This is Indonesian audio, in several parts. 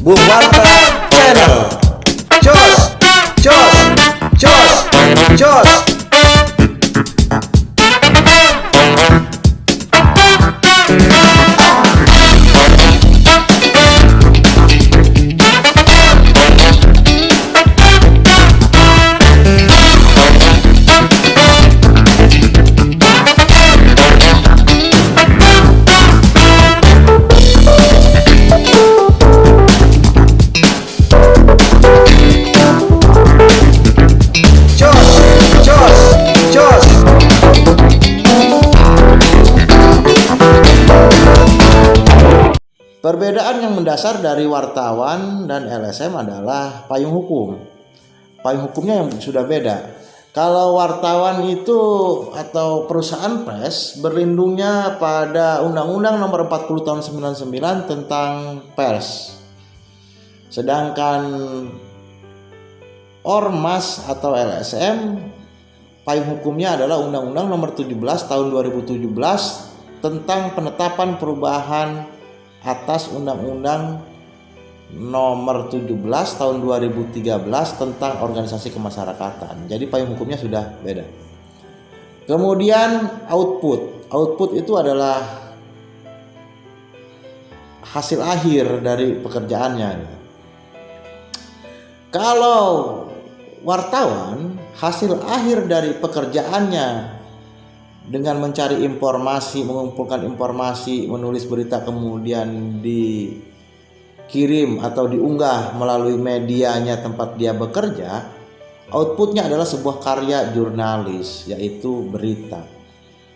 Bung Warta Channel. Jos, jos, jos, jos. Perbedaan yang mendasar dari wartawan dan LSM adalah payung hukum. Payung hukumnya yang sudah beda. Kalau wartawan itu atau perusahaan pers berlindungnya pada Undang-Undang Nomor 40 Tahun 99 tentang pers. Sedangkan Ormas atau LSM payung hukumnya adalah Undang-Undang Nomor 17 Tahun 2017 tentang penetapan perubahan atas Undang-Undang Nomor 17 Tahun 2013 tentang organisasi kemasyarakatan. Jadi payung hukumnya sudah beda. Kemudian output itu adalah hasil akhir dari pekerjaannya. Kalau wartawan hasil akhir dari pekerjaannya dengan mencari informasi, mengumpulkan informasi, menulis berita kemudian dikirim atau diunggah melalui medianya tempat dia bekerja, outputnya adalah sebuah karya jurnalis, yaitu berita.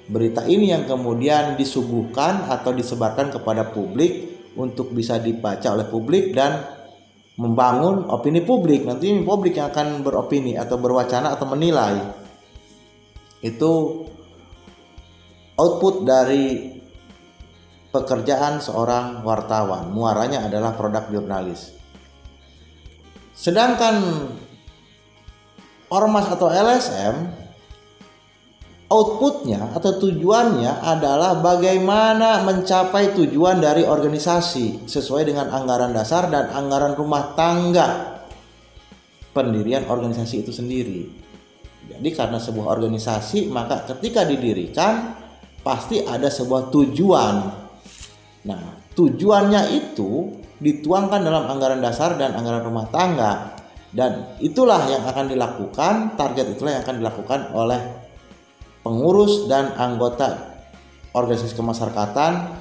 Berita ini yang kemudian disuguhkan atau disebarkan kepada publik untuk bisa dibaca oleh publik dan membangun opini publik. Nanti publik yang akan beropini atau berwacana atau menilai. Itu output dari pekerjaan seorang wartawan. Muaranya adalah produk jurnalis. Sedangkan Ormas atau LSM, outputnya atau tujuannya adalah bagaimana mencapai tujuan dari organisasi sesuai dengan anggaran dasar dan anggaran rumah tangga pendirian organisasi itu sendiri. Jadi karena sebuah organisasi, maka ketika didirikan pasti ada sebuah tujuan. Nah, tujuannya itu dituangkan dalam anggaran dasar dan anggaran rumah tangga. Dan itulah yang akan dilakukan, target itulah yang akan dilakukan oleh pengurus dan anggota organisasi kemasyarakatan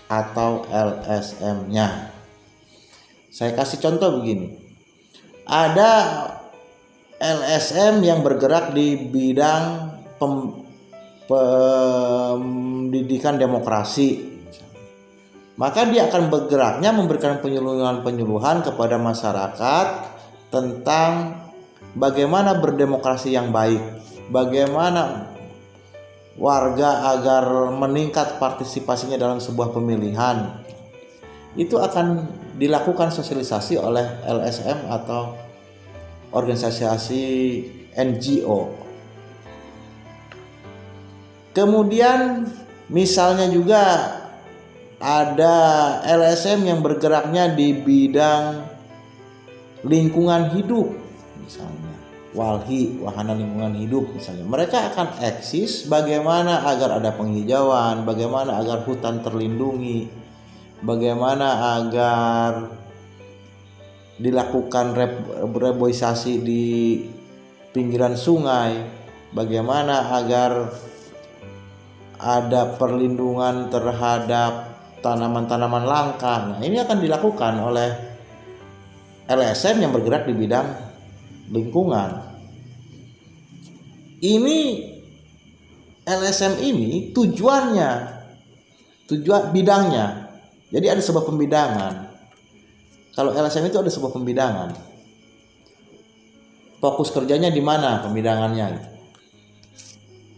atau LSM-nya. Saya kasih contoh begini. Ada LSM yang bergerak di bidang pendidikan demokrasi, maka dia akan bergeraknya memberikan penyuluhan kepada masyarakat tentang bagaimana berdemokrasi yang baik, bagaimana warga agar meningkat partisipasinya dalam sebuah pemilihan. Itu akan dilakukan sosialisasi oleh LSM atau organisasi NGO. Kemudian misalnya juga ada LSM yang bergeraknya di bidang lingkungan hidup, misalnya WALHI, Wahana Lingkungan Hidup misalnya. Mereka akan eksis bagaimana agar ada penghijauan, bagaimana agar hutan terlindungi, bagaimana agar dilakukan reboisasi di pinggiran sungai, bagaimana agar ada perlindungan terhadap tanaman-tanaman langka. Nah, ini akan dilakukan oleh LSM yang bergerak di bidang lingkungan. Ini LSM ini tujuan bidangnya. Jadi ada sebuah pembidangan. Kalau LSM itu ada sebuah pembidangan. Fokus kerjanya di mana pembidangannya?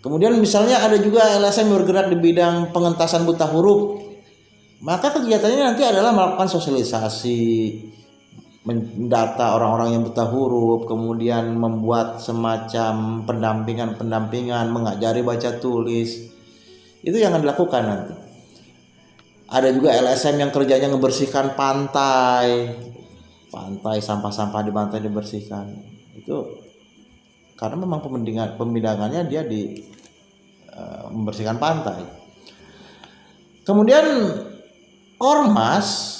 Kemudian misalnya ada juga LSM yang bergerak di bidang pengentasan buta huruf. Maka kegiatannya nanti adalah melakukan sosialisasi, mendata orang-orang yang buta huruf, kemudian membuat semacam pendampingan, mengajari baca tulis. Itu yang akan dilakukan nanti. Ada juga LSM yang kerjanya ngebersihkan pantai, pantai, sampah-sampah di pantai dibersihkan. Itu karena memang pembidangannya dia di membersihkan pantai. Kemudian ormas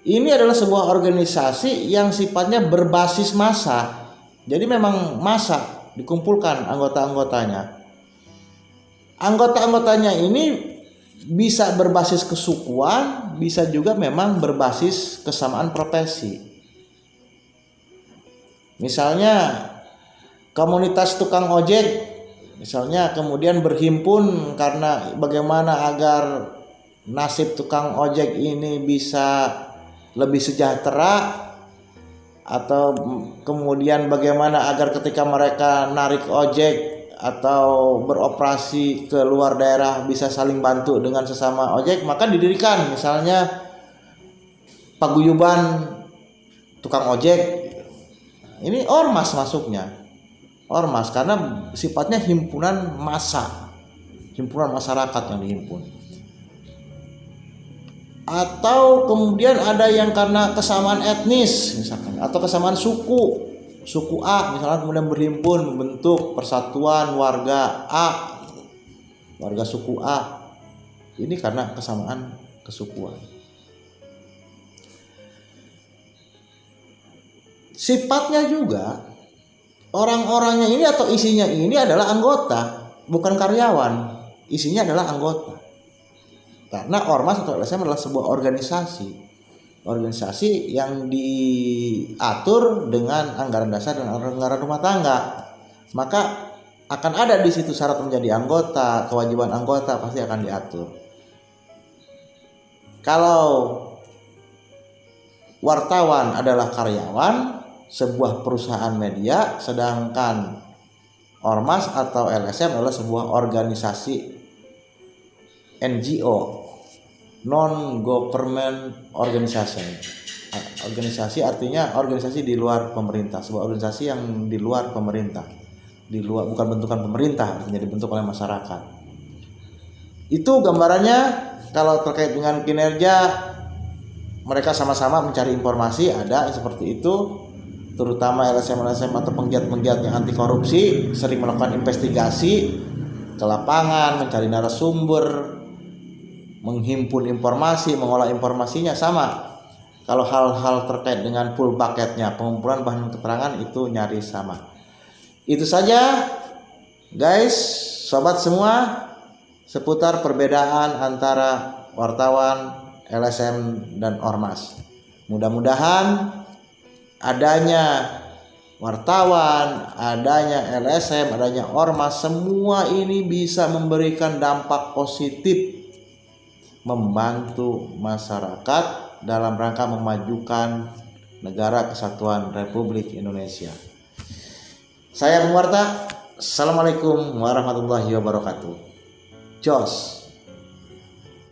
ini adalah sebuah organisasi yang sifatnya berbasis massa. Jadi memang massa dikumpulkan anggota-anggotanya. Anggota-anggotanya ini bisa berbasis kesukuan, bisa juga memang berbasis kesamaan profesi. Misalnya komunitas tukang ojek, misalnya kemudian berhimpun karena bagaimana agar nasib tukang ojek ini bisa lebih sejahtera, atau kemudian bagaimana agar ketika mereka narik ojek atau beroperasi ke luar daerah bisa saling bantu dengan sesama ojek, maka didirikan misalnya paguyuban tukang ojek. Ini ormas masuknya, ormas karena sifatnya himpunan massa, himpunan masyarakat yang dihimpun. Atau kemudian ada yang karena kesamaan etnis misalkan, atau kesamaan suku A misalnya, kemudian berhimpun membentuk persatuan warga A, warga suku A. Ini karena kesamaan kesukuan. Sifatnya juga orang-orangnya ini atau isinya ini adalah anggota, bukan karyawan. Isinya adalah anggota. Karena ormas atau LSM adalah sebuah organisasi yang diatur dengan anggaran dasar dan anggaran rumah tangga. Maka akan ada di situ syarat menjadi anggota, kewajiban anggota pasti akan diatur. Kalau wartawan adalah karyawan sebuah perusahaan media, sedangkan ormas atau LSM adalah sebuah organisasi NGO, non government organization. Organisasi artinya organisasi di luar pemerintah, sebuah organisasi yang di luar pemerintah, di luar, bukan bentukan pemerintah, artinya dibentuk oleh masyarakat. Itu gambarannya. Kalau terkait dengan kinerja, mereka sama-sama mencari informasi, ada seperti itu. Terutama LSM atau penggiat-penggiat yang anti korupsi sering melakukan investigasi ke lapangan, mencari narasumber, menghimpun informasi, mengolah informasinya sama. Kalau hal-hal terkait dengan full bucketnya, pengumpulan bahan keterangan, itu nyaris sama. Itu saja guys, sobat semua, seputar perbedaan antara wartawan, LSM, dan ormas. Mudah-mudahan adanya wartawan, adanya LSM, adanya ormas, semua ini bisa memberikan dampak positif, membantu masyarakat dalam rangka memajukan negara kesatuan Republik Indonesia. Saya Bung Warta. Assalamualaikum warahmatullahi wabarakatuh. Jos.